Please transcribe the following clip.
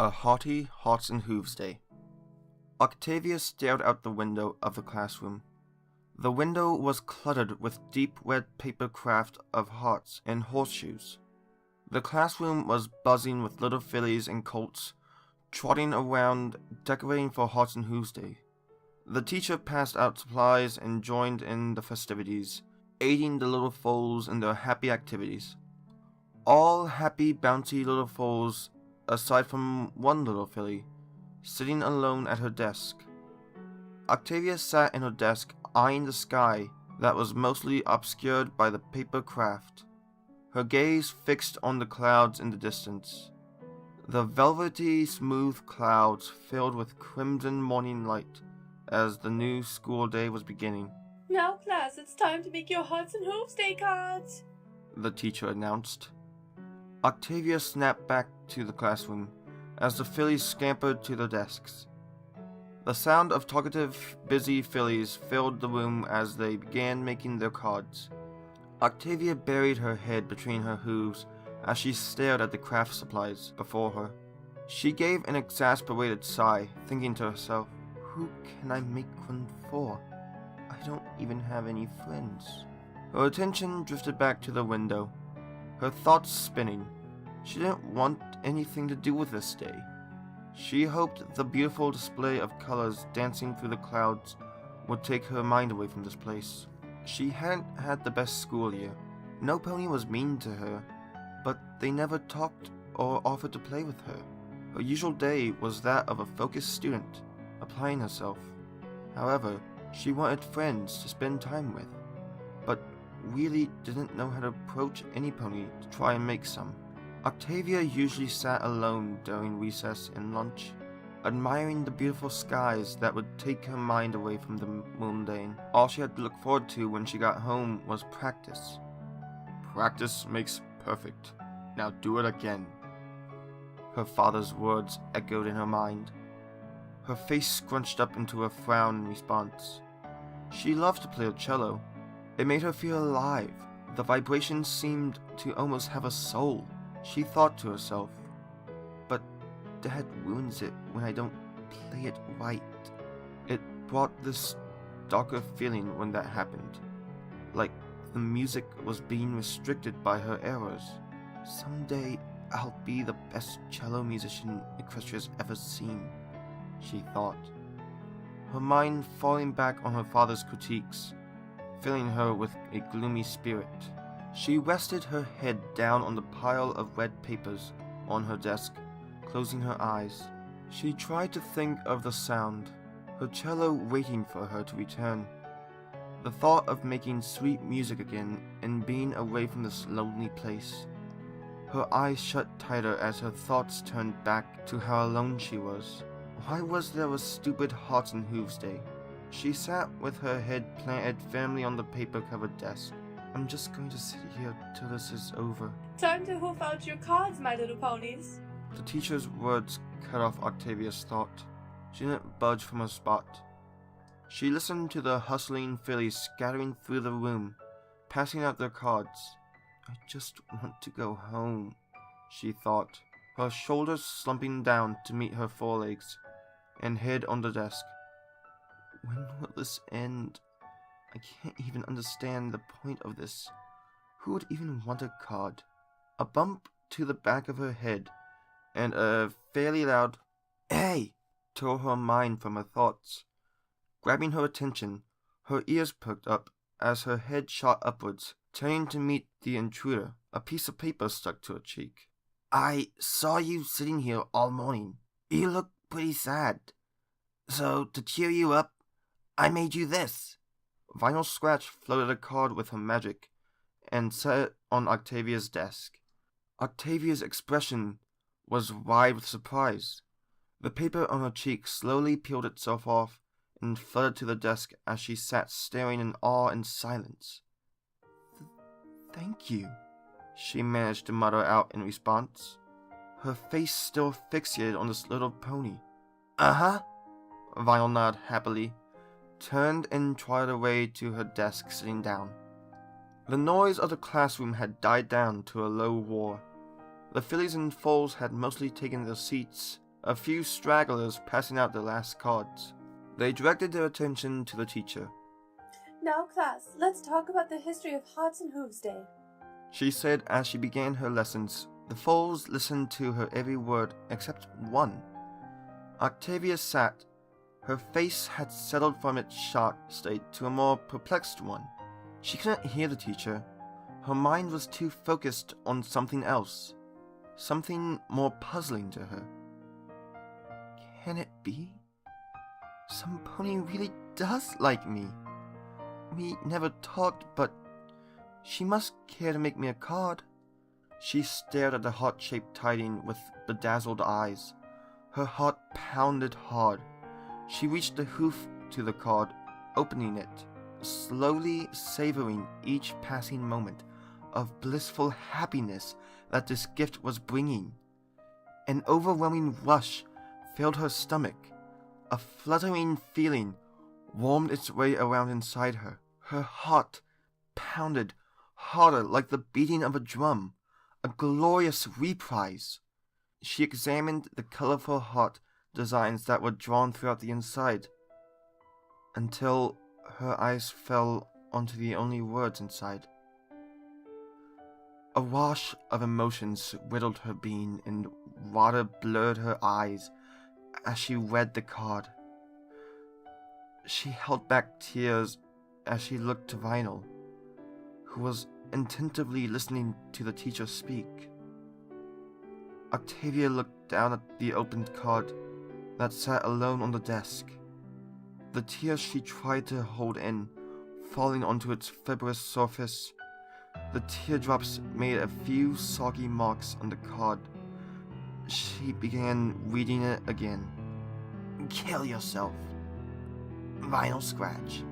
A Hearty Hearts and Hooves Day. Octavia stared out the window of the classroom. The window was cluttered with deep red paper craft of hearts and horseshoes. The classroom was buzzing with little fillies and colts, trotting around decorating for Hearts and Hooves Day. The teacher passed out supplies and joined in the festivities, aiding the little foals in their happy activities. All happy, bouncy little foals, aside from one little filly, sitting alone at her desk. Octavia sat in her desk, eyeing the sky that was mostly obscured by the paper craft, her gaze fixed on the clouds in the distance. The velvety, smooth clouds filled with crimson morning light as the new school day was beginning. "Now, class, it's time to make your Hearts and Hooves Day cards," the teacher announced. Octavia snapped back to the classroom as the fillies scampered to their desks. The sound of talkative, busy fillies filled the room as they began making their cards. Octavia buried her head between her hooves as she stared at the craft supplies before her. She gave an exasperated sigh, thinking to herself, "Who can I make one for? I don't even have any friends." Her attention drifted back to the window, her thoughts spinning. She didn't want anything to do with this day. She hoped the beautiful display of colors dancing through the clouds would take her mind away from this place. She hadn't had the best school year. No pony was mean to her, but they never talked or offered to play with her. Her usual day was that of a focused student, applying herself. However, she wanted friends to spend time with, but really didn't know how to approach any pony to try and make some. Octavia usually sat alone during recess and lunch, admiring the beautiful skies that would take her mind away from the mundane. All she had to look forward to when she got home was practice. "Practice makes perfect. Now do it again." Her father's words echoed in her mind. Her face scrunched up into a frown in response. She loved to play the cello. It made her feel alive. The vibrations seemed to almost have a soul. She thought to herself, "But Dad ruins it when I don't play it right." It brought this darker feeling when that happened, like the music was being restricted by her errors. "Someday I'll be the best cello musician Equestria's ever seen," she thought, her mind falling back on her father's critiques, filling her with a gloomy spirit. She rested her head down on the pile of red papers on her desk, closing her eyes. She tried to think of the sound, her cello waiting for her to return. The thought of making sweet music again and being away from this lonely place. Her eyes shut tighter as her thoughts turned back to how alone she was. Why was there a stupid Hearts and Hooves Day? She sat with her head planted firmly on the paper-covered desk. "I'm just going to sit here till this is over." "Time to hoof out your cards, my little ponies." The teacher's words cut off Octavia's thought. She didn't budge from her spot. She listened to the hustling fillies scattering through the room, passing out their cards. "I just want to go home," she thought, her shoulders slumping down to meet her forelegs, and head on the desk. "When will this end? I can't even understand the point of this. Who would even want a card?" A bump to the back of her head and a fairly loud "Hey!" tore her mind from her thoughts. Grabbing her attention, her ears perked up as her head shot upwards, turning to meet the intruder, a piece of paper stuck to her cheek. "I saw you sitting here all morning. You look pretty sad. So, to cheer you up, I made you this." Vinyl Scratch floated a card with her magic and set it on Octavia's desk. Octavia's expression was wide with surprise. The paper on her cheek slowly peeled itself off and fluttered to the desk as she sat staring in awe and silence. "Thank you," she managed to mutter out in response, her face still fixated on this little pony. "Uh-huh," Vinyl nodded happily, turned and trotted away to her desk, sitting down. The noise of the classroom had died down to a low roar. The fillies and foals had mostly taken their seats, a few stragglers passing out the last cards. They directed their attention to the teacher. Now, class, let's talk about the history of Hearts and Hooves Day. She said as she began her lessons. The foals listened to her every word except one. Octavia sat. Her face had settled from its shocked state to a more perplexed one. She couldn't hear the teacher. Her mind was too focused on something else, something more puzzling to her. Can it be? Some pony really does like me. We never talked, but she must care to make me a card. She stared at the heart-shaped tiding with bedazzled eyes. Her heart pounded hard. She reached the hoof to the card, opening it, slowly savoring each passing moment of blissful happiness that this gift was bringing. An overwhelming rush filled her stomach. A fluttering feeling warmed its way around inside her. Her heart pounded harder like the beating of a drum, a glorious reprise. She examined the colorful heart designs that were drawn throughout the inside, until her eyes fell onto the only words inside. A wash of emotions riddled her being, and water blurred her eyes as she read the card. She held back tears as she looked to Vinyl, who was attentively listening to the teacher speak. Octavia looked down at the opened card that sat alone on the desk, the tears she tried to hold in falling onto its fibrous surface. The teardrops made a few soggy marks on the card. She began reading it again. Kill yourself. Vinyl scratch.